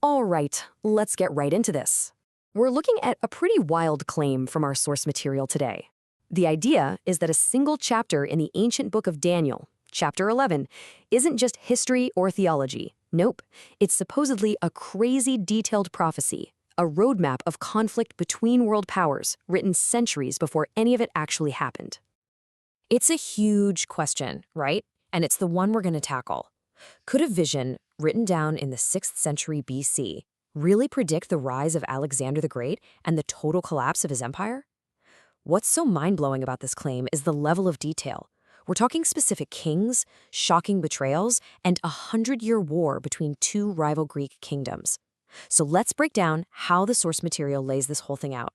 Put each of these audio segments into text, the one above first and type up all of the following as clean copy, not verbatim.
All right, let's get right into this. We're looking at a pretty wild claim from our source material today. The idea is that a single chapter in the ancient book of Daniel, chapter 11, isn't just history or theology. Nope, it's supposedly a crazy detailed prophecy, a roadmap of conflict between world powers written centuries before any of it actually happened. It's a huge question, right? And it's the one we're going to tackle. Could a vision written down in the 6th century BC really predict the rise of Alexander the Great and the total collapse of his empire? What's so mind-blowing about this claim is the level of detail. We're talking specific kings, shocking betrayals, and a 100-year war between two rival Greek kingdoms. So let's break down how the source material lays this whole thing out.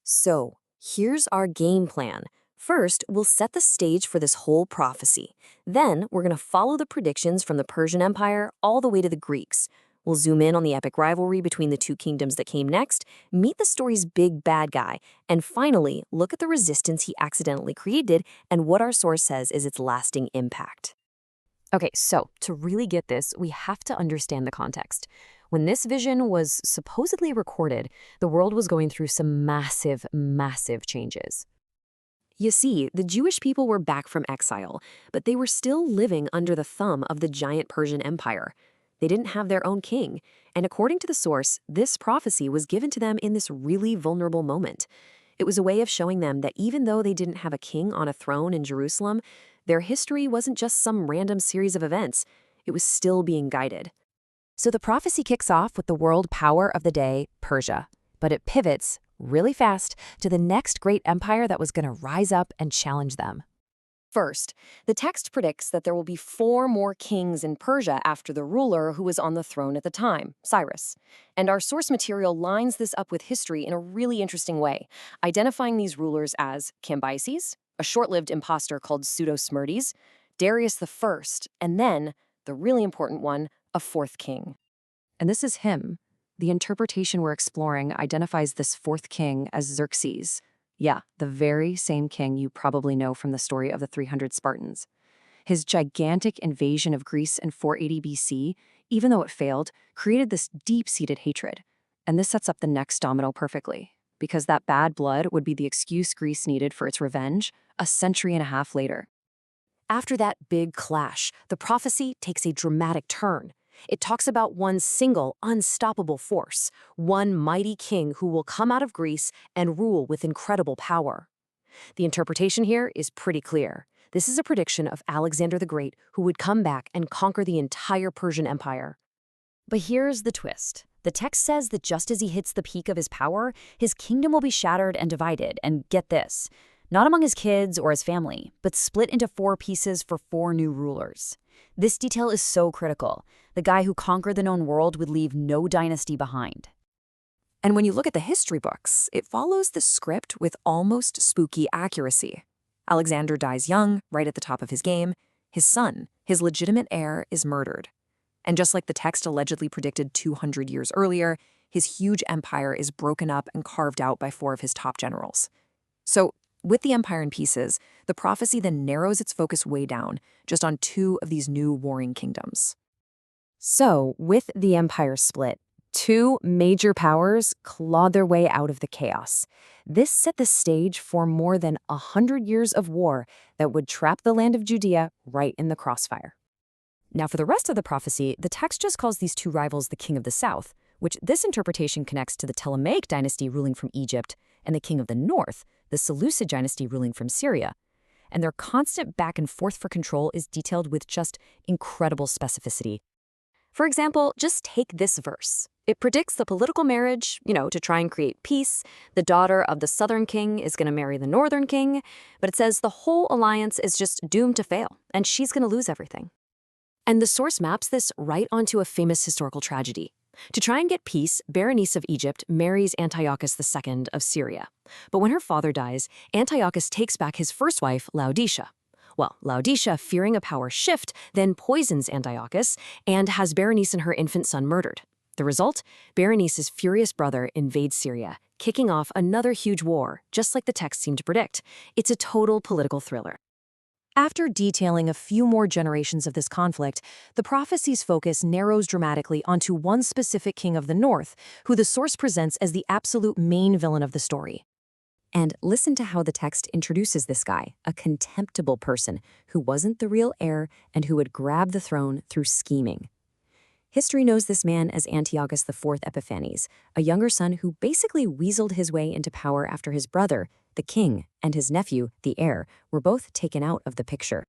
So, here's our game plan. First, we'll set the stage for this whole prophecy. Then, we're going to follow the predictions from the Persian Empire all the way to the Greeks. We'll zoom in on the epic rivalry between the two kingdoms that came next, meet the story's big bad guy, and finally, look at the resistance he accidentally created and what our source says is its lasting impact. Okay, so to really get this, we have to understand the context. When this vision was supposedly recorded, the world was going through some massive, massive changes. You see, the Jewish people were back from exile, but they were still living under the thumb of the giant Persian Empire. They didn't have their own king, and according to the source, this prophecy was given to them in this really vulnerable moment. It was a way of showing them that even though they didn't have a king on a throne in Jerusalem, their history wasn't just some random series of events. It was still being guided. So the prophecy kicks off with the world power of the day, Persia, but it pivots really fast to the next great empire that was going to rise up and challenge them. First, the text predicts that there will be 4 more kings in Persia after the ruler who was on the throne at the time, Cyrus. And our source material lines this up with history in a really interesting way, identifying these rulers as Cambyses, a short-lived impostor called Pseudo-Smyrdes, Darius I, and then, the really important one, a 4th king. And this is him. The interpretation we're exploring identifies this 4th king as Xerxes. Yeah, the very same king you probably know from the story of the 300 Spartans. His gigantic invasion of Greece in 480 BC, even though it failed, created this deep-seated hatred. And this sets up the next domino perfectly, because that bad blood would be the excuse Greece needed for its revenge a century and a half later. After that big clash, the prophecy takes a dramatic turn. It talks about one single, unstoppable force, one mighty king who will come out of Greece and rule with incredible power. The interpretation here is pretty clear. This is a prediction of Alexander the Great who would come back and conquer the entire Persian Empire. But here's the twist. The text says that just as he hits the peak of his power, his kingdom will be shattered and divided, and get this, not among his kids or his family, but split into 4 pieces for 4 new rulers. This detail is so critical. The guy who conquered the known world would leave no dynasty behind. And when you look at the history books, it follows the script with almost spooky accuracy. Alexander dies young, right at the top of his game. His son, his legitimate heir, is murdered. And just like the text allegedly predicted 200 years earlier, his huge empire is broken up and carved out by 4 of his top generals. So, with the empire in pieces, the prophecy then narrows its focus way down, just on 2 of these new warring kingdoms. So, with the empire split, 2 major powers clawed their way out of the chaos. This set the stage for more than 100 years of war that would trap the land of Judea right in the crossfire. Now, for the rest of the prophecy, the text just calls these 2 rivals the king of the south, which this interpretation connects to the Ptolemaic dynasty ruling from Egypt and the king of the north, the Seleucid dynasty ruling from Syria. And their constant back and forth for control is detailed with just incredible specificity. For example, just take this verse. It predicts the political marriage, to try and create peace. The daughter of the southern king is going to marry the northern king, but it says the whole alliance is just doomed to fail, and she's going to lose everything. And the source maps this right onto a famous historical tragedy. To try and get peace, Berenice of Egypt marries Antiochus II of Syria. But when her father dies, Antiochus takes back his first wife, Laodicea. Well, Laodicea, fearing a power shift, then poisons Antiochus and has Berenice and her infant son murdered. The result? Berenice's furious brother invades Syria, kicking off another huge war, just like the text seemed to predict. It's a total political thriller. After detailing a few more generations of this conflict, the prophecy's focus narrows dramatically onto one specific king of the north, who the source presents as the absolute main villain of the story. And listen to how the text introduces this guy, a contemptible person who wasn't the real heir and who would grab the throne through scheming. History knows this man as Antiochus IV Epiphanes, a younger son who basically weaseled his way into power after his brother, the king, and his nephew, the heir, were both taken out of the picture.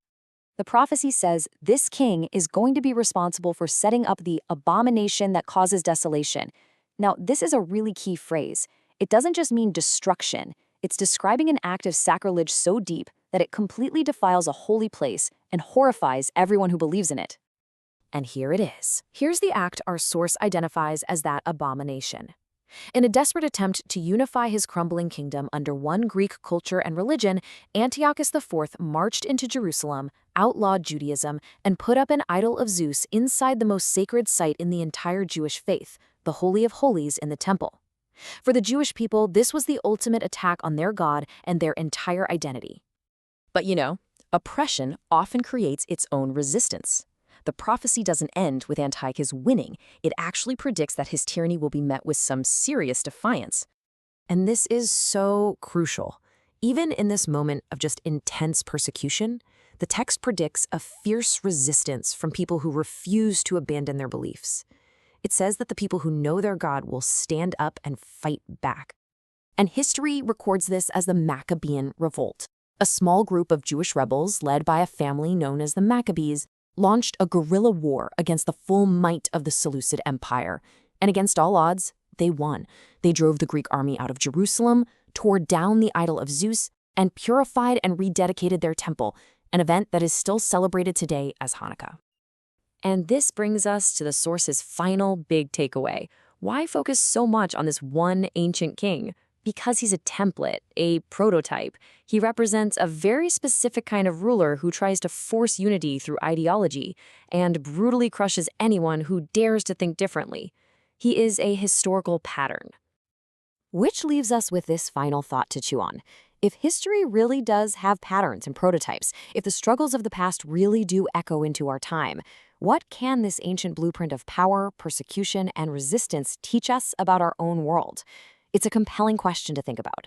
The prophecy says this king is going to be responsible for setting up the abomination that causes desolation. Now, this is a really key phrase. It doesn't just mean destruction. It's describing an act of sacrilege so deep that it completely defiles a holy place and horrifies everyone who believes in it. And here it is. Here's the act our source identifies as that abomination. In a desperate attempt to unify his crumbling kingdom under one Greek culture and religion, Antiochus IV marched into Jerusalem, outlawed Judaism, and put up an idol of Zeus inside the most sacred site in the entire Jewish faith, the Holy of Holies in the temple. For the Jewish people, this was the ultimate attack on their God and their entire identity. But oppression often creates its own resistance. The prophecy doesn't end with Antiochus winning. It actually predicts that his tyranny will be met with some serious defiance. And this is so crucial. Even in this moment of just intense persecution, the text predicts a fierce resistance from people who refuse to abandon their beliefs. It says that the people who know their God will stand up and fight back. And history records this as the Maccabean Revolt. A small group of Jewish rebels, led by a family known as the Maccabees, launched a guerrilla war against the full might of the Seleucid Empire. And against all odds, they won. They drove the Greek army out of Jerusalem, tore down the idol of Zeus, and purified and rededicated their temple, an event that is still celebrated today as Hanukkah. And this brings us to the source's final big takeaway. Why focus so much on this one ancient king? Because he's a template, a prototype. He represents a very specific kind of ruler who tries to force unity through ideology and brutally crushes anyone who dares to think differently. He is a historical pattern. Which leaves us with this final thought to chew on. If history really does have patterns and prototypes, if the struggles of the past really do echo into our time, what can this ancient blueprint of power, persecution, and resistance teach us about our own world? It's a compelling question to think about.